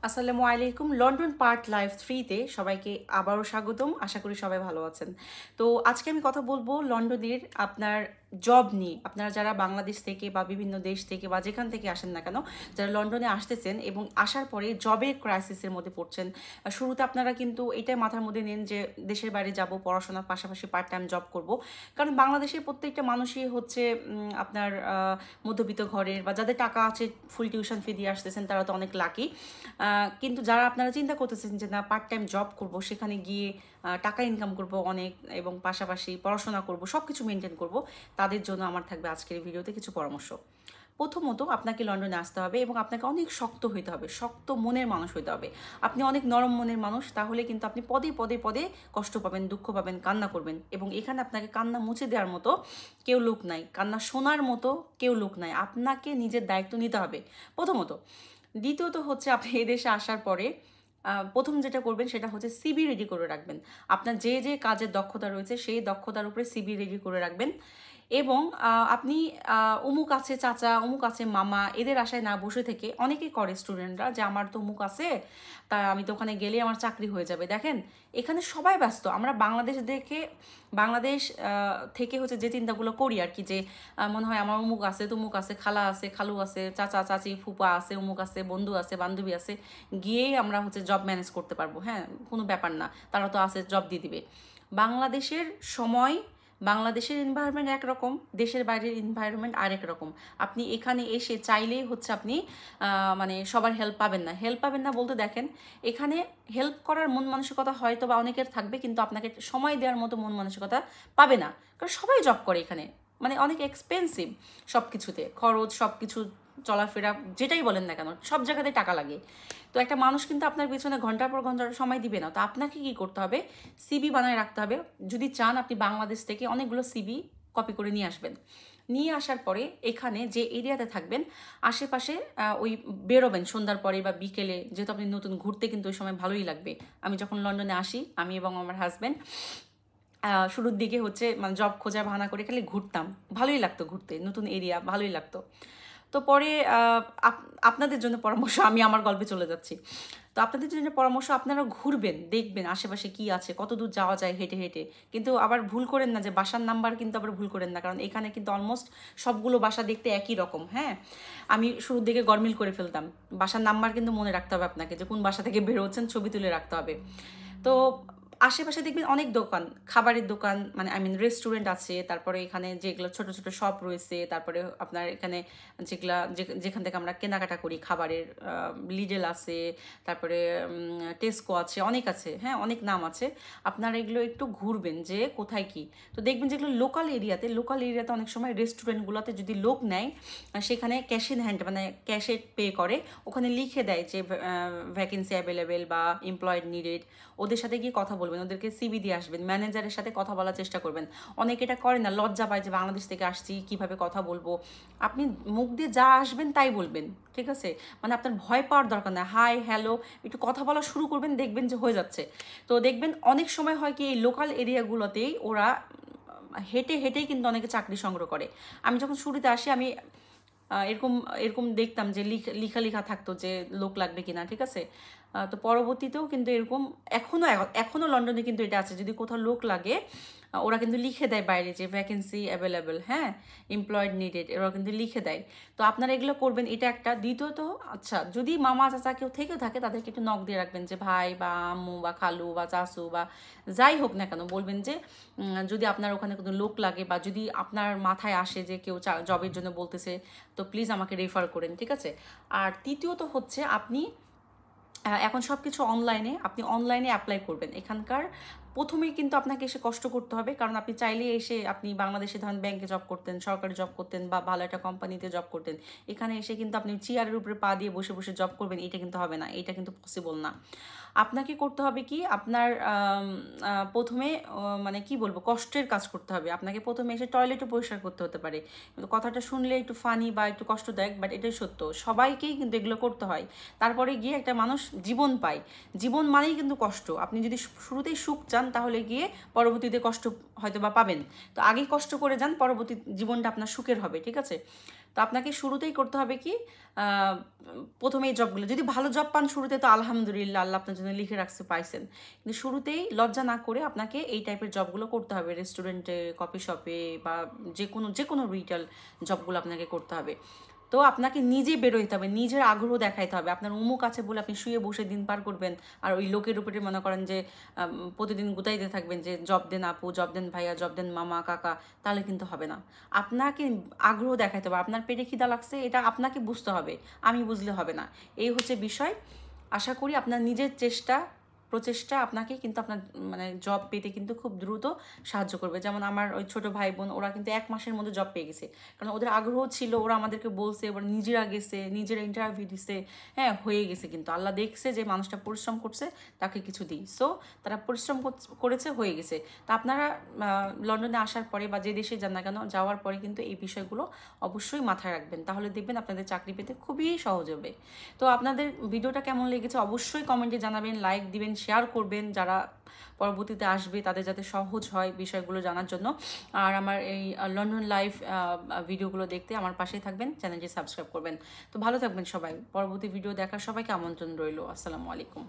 আসসালামু আলাইকুম। London part live 3 তে সবাইকে আবারও স্বাগতম। আশা করি সবাই ভালো আছেন। তো আজকে আমি কথা বলবো লন্ডনের আপনার জব নিয়ে। আপনারা যারা বাংলাদেশ থেকে বা বিভিন্ন দেশ থেকে বা যেখান থেকে আসেন না কেন, যারা লন্ডনে আসতেছেন এবং আসার পরে জবের ক্রাইসিসের মধ্যে পড়ছেন। শুরুতে আপনারা কিন্তু এটাই মাথার মধ্যে নেন যে দেশের বাইরে যাব, পড়াশোনার পাশাপাশি পার্ট টাইম জব করব। কারণ বাংলাদেশের প্রত্যেকটা মানুষই হচ্ছে আপনার মধ্যবিত্ত ঘরের বা যাদের টাকা আছে ফুল টিউশন ফি দিয়ে আসতেছেন তারা তো অনেক লাকি। কিন্তু যারা আপনারা চিন্তা করতেছেন যে না পার্ট টাইম জব করব, সেখানে গিয়ে টাকা ইনকাম করব অনেক এবং পাশাপাশি পড়াশোনা করব, সব কিছু মেনটেন করব, তাদের জন্য আমার থাকবে আজকের এই ভিডিওতে কিছু পরামর্শ। প্রথমত আপনাকে লন্ডনে আসতে হবে এবং আপনাকে অনেক শক্ত হইতে হবে, শক্ত মনের মানুষ হইতে হবে। আপনি অনেক নরম মনের মানুষ, তাহলে কিন্তু আপনি পদে পদে পদে কষ্ট পাবেন, দুঃখ পাবেন, কান্না করবেন এবং এখানে আপনাকে কান্না মুছে দেওয়ার মতো কেউ লোক নাই, কান্না শোনার মতো কেউ লোক নাই। আপনাকে নিজের দায়িত্ব নিতে হবে প্রথমত। দ্বিতীয়ত হচ্ছে আপনি এদেশে আসার পরে প্রথম যেটা করবেন সেটা হচ্ছে সিভি রেডি করে রাখবেন। আপনার যে যে কাজের দক্ষতা রয়েছে সেই দক্ষতার উপরে সিভি রেডি করে রাখবেন এবং আপনি অমুক আছে চাচা, অমুক আছে মামা, এদের আশায় না বসে থেকে অনেকেই করে স্টুডেন্টরা যে আমার তো অমুক আছে, তা আমি তো ওখানে গেলেই আমার চাকরি হয়ে যাবে। দেখেন এখানে সবাই ব্যস্ত। আমরা বাংলাদেশ থেকে হচ্ছে যে চিন্তাগুলো করি আর কি, যে মনে হয় আমার অমুক আছে তমুক আছে, খালা আছে খালু আছে, চাচা চাচি ফুপা আছে, অমুক আছে, বন্ধু আছে, বান্ধবী আছে, গিয়েই আমরা হচ্ছে জব ম্যানেজ করতে পারবো। হ্যাঁ, কোনো ব্যাপার না, তারা তো আছে, জব দিয়ে দিবে। বাংলাদেশের সময়, বাংলাদেশের এনভায়রনমেন্ট একরকম, দেশের বাইরের এনভায়রনমেন্ট আরেক রকম। আপনি এখানে এসে চাইলেই হচ্ছে আপনি মানে সবার হেল্প পাবেন না। হেল্প পাবেন না বলতে দেখেন, এখানে হেল্প করার মন মানসিকতা হয়তো বা অনেকের থাকবে, কিন্তু আপনাকে সময় দেওয়ার মতো মন মানসিকতা পাবে না। কারণ সবাই জব করে এখানে, মানে অনেক এক্সপেন্সিভ সব কিছুতে, খরচ, সব কিছু, চলাফেরা, যেটাই বলেন না কেন সব জায়গাতে টাকা লাগে। তো একটা মানুষ কিন্তু আপনার পিছনে ঘন্টার পর ঘন্টার সময় দিবে না। তো আপনাকে কি করতে হবে, সিবি বানায় রাখতে হবে। যদি চান আপনি বাংলাদেশ থেকে অনেকগুলো সিবি কপি করে নিয়ে আসবেন। নিয়ে আসার পরে এখানে যে এরিয়াতে থাকবেন আশেপাশে ওই বেরোবেন সন্ধ্যার পরে বা বিকেলে, যেহেতু আপনি নতুন, ঘুরতে কিন্তু ওই সময় ভালোই লাগবে। আমি যখন লন্ডনে আসি, আমি এবং আমার হাজব্যান্ড শুরুর দিকে হচ্ছে মানে জব খোঁজার বাহানা করে খালি ঘুরতাম, ভালোই লাগতো ঘুরতে, নতুন এরিয়া ভালোই লাগতো। তো পরে আপনাদের জন্য পরামর্শ, আমি আমার গল্পে চলে যাচ্ছি। তো আপনাদের জন্য পরামর্শ, আপনারা ঘুরবেন, দেখবেন আশেপাশে কি আছে, কত দূর যাওয়া যায় হেঁটে হেঁটে। কিন্তু আবার ভুল করেন না যে বাসার নাম্বার কিন্তু আবার ভুল করেন না, কারণ এখানে কিন্তু অলমোস্ট সবগুলো বাসা দেখতে একই রকম। হ্যাঁ, আমি শুরুর দিকে গরমিল করে ফেলতাম। বাসার নাম্বার কিন্তু মনে রাখতে হবে আপনাকে, যে কোন বাসা থেকে বেরোচ্ছেন ছবি তুলে রাখতে হবে। তো আশেপাশে দেখবেন অনেক দোকান, খাবারের দোকান, মানে রেস্টুরেন্ট আছে, তারপরে এখানে যেগুলো ছোট ছোট শপ রয়েছে, তারপরে আপনার এখানে যেগুলা যেখান থেকে আমরা কেনাকাটা করি খাবারের, লিডেল আছে, তারপরে টেস্কো আছে, অনেক আছে। হ্যাঁ, অনেক নাম আছে। আপনারা এগুলো একটু ঘুরবেন যে কোথায় কি। তো দেখবেন যেগুলো লোকাল এরিয়াতে অনেক সময় রেস্টুরেন্টগুলোতে যদি লোক নেয়, সেখানে ক্যাশ ইন হ্যান্ড, মানে ক্যাশে পে করে, ওখানে লিখে দেয় যে ভ্যাকেন্সি অ্যাভেলেবেল বা এমপ্লয়েড নিডেড। ওদের সাথে গিয়ে কথা বলবেন, ওদেরকে সিভি দিয়ে আসবেন, ম্যানেজারের সাথে কথা বলার চেষ্টা করবেন। অনেকে এটা করে না, লজ্জা পায় যে বাংলাদেশ থেকে আসছি, কিভাবে কথা বলবো। আপনি মুখ দিয়ে যা আসবেন তাই বলবেন, ঠিক আছে? মানে আপনার ভয় পাওয়ার দরকার নেই, হাই হ্যালো একটু কথা বলা শুরু করবেন, দেখবেন যে হয়ে যাচ্ছে। তো দেখবেন অনেক সময় হয় কি, এই লোকাল এরিয়াগুলোতেই ওরা হেঁটে হেঁটেই কিন্তু অনেকে চাকরি সংগ্রহ করে। আমি যখন শুরুতে আসি, আমি এরকম এরকম দেখতাম যে লিখা লিখা থাকতো যে লোক লাগবে কিনা, ঠিক আছে? তো পরবর্তীতেও কিন্তু এরকম এখনো লন্ডনে কিন্তু এটা আছে, যদি কোথাও লোক লাগে ওরা কিন্তু লিখে দেয় বাইরে যে ভ্যাকেন্সি অ্যাভেলেবেল, হ্যাঁ, এমপ্লয়েড নিডেড, ওরা কিন্তু লিখে দেয়। তো আপনারা এগুলো করবেন, এটা একটা। দ্বিতীয়ত, আচ্ছা যদি মামা চাচা কেউ থেকে থাকে তাদেরকে একটু নক দিয়ে রাখবেন, যে ভাই বা আম্মু বা খালু বা চাচু বা যাই হোক না কেন, বলবেন যে যদি আপনার ওখানে কোনো লোক লাগে বা যদি আপনার মাথায় আসে যে কেউ জবের জন্য বলতেছে, তো প্লিজ আমাকে রেফার করেন, ঠিক আছে? আর তৃতীয়ত হচ্ছে আপনি এখন সব কিছু অনলাইনে, আপনি অনলাইনে অ্যাপ্লাই করবেন। এখানকার প্রথমেই কিন্তু আপনাকে এসে কষ্ট করতে হবে, কারণ আপনি চাইলে এসে আপনি বাংলাদেশে ধরেন ব্যাংকে জব করতেন, সরকারি জব করতেন বা ভালো একটা কোম্পানিতে জব করতেন, এখানে এসে কিন্তু আপনি চেয়ারের উপরে পা দিয়ে বসে বসে জব করবেন, এটা কিন্তু হবে না, এটা কিন্তু পসিবল না। আপনাকে করতে হবে কি, আপনার প্রথমে মানে কি বলবো, কষ্টের কাজ করতে হবে। আপনাকে প্রথমে এসে টয়লেটও পরিষ্কার করতে হতে পারে। কিন্তু কথাটা শুনলে একটু ফানি বা একটু কষ্টদায়ক, বাট এটাই সত্য, সবাইকেই কিন্তু এগুলো করতে হয়। তারপরে গিয়ে একটা মানুষ জীবন পায়। জীবন মানেই কিন্তু কষ্ট। আপনি যদি শুরুতেই সুখ চান, তাহলে গিয়ে পরবর্তীতে কষ্ট হয়তো বা পাবেন। তো আগেই কষ্ট করে যান, পরবর্তী জীবনটা আপনার সুখের হবে, ঠিক আছে? তো আপনাকে শুরুতেই করতে হবে কি, প্রথমে এই জবগুলো যদি ভালো জব পান শুরুতে তো আলহামদুলিল্লাহ, আল্লাহ আপনার জন্য লিখে রাখছে, পাইছেন। কিন্তু শুরুতেই লজ্জা না করে আপনাকে এই টাইপের জবগুলো করতে হবে, রেস্টুরেন্টে, কফি শপে বা যে কোনো রিটেল জবগুলো আপনাকে করতে হবে। তো আপনাকে নিজে বেরোইতে হবে, নিজের আগ্রহ দেখাইতে হবে। আপনার অমুক আছে বলে আপনি শুয়ে বসে দিন পার করবেন, আর ওই লোকের উপরে মনে করেন যে প্রতিদিন গুতাইতে থাকবেন যে জব দেন আপু, জব দেন ভাইয়া, জব দেন মামা কাকা, তাহলে কিন্তু হবে না। আপনাকে আগ্রহ দেখাইতে হবে, আপনার পেটে খিদা লাগছে এটা আপনাকে বুঝতে হবে, আমি বুঝলে হবে না। এই হচ্ছে বিষয়। আশা করি আপনার নিজের প্রচেষ্টা আপনাকে কিন্তু আপনার মানে জব পেতে কিন্তু খুব দ্রুত সাহায্য করবে। যেমন আমার ওই ছোটো ভাই বোন, ওরা কিন্তু 1 মাসের মধ্যে জব পেয়ে গেছে, কারণ ওদের আগ্রহ ছিল, ওরা আমাদেরকে বলছে, ওরা নিজেরা গেছে, নিজেরা ইন্টারভিউ দিছে, হ্যাঁ হয়ে গেছে। কিন্তু আল্লাহ দেখছে যে মানুষটা পরিশ্রম করছে, তাকে কিছু দিই, সো তারা পরিশ্রম করেছে, হয়ে গেছে। তা আপনারা লন্ডনে আসার পরে বা যে দেশে যান না কেন, যাওয়ার পরে কিন্তু এই বিষয়গুলো অবশ্যই মাথায় রাখবেন, তাহলে দেখবেন আপনাদের চাকরি পেতে খুবই সহজ হবে। তো আপনাদের ভিডিওটা কেমন লেগেছে অবশ্যই কমেন্টে জানাবেন, লাইক দিবেন, শেয়ার করবেন, যারা পরবর্তীতে আসবে তাদের যাতে সহজ হয় বিষয়গুলো জানার জন্য। আর আমার এই লন্ডন লাইভ ভিডিওগুলো দেখতে আমার পাশেই থাকবেন, চ্যানেলটি সাবস্ক্রাইব করবেন। তো ভালো থাকবেন সবাই, পরবর্তী ভিডিও দেখার সবাইকে আমন্ত্রণ রইল। আসসালামু আলাইকুম।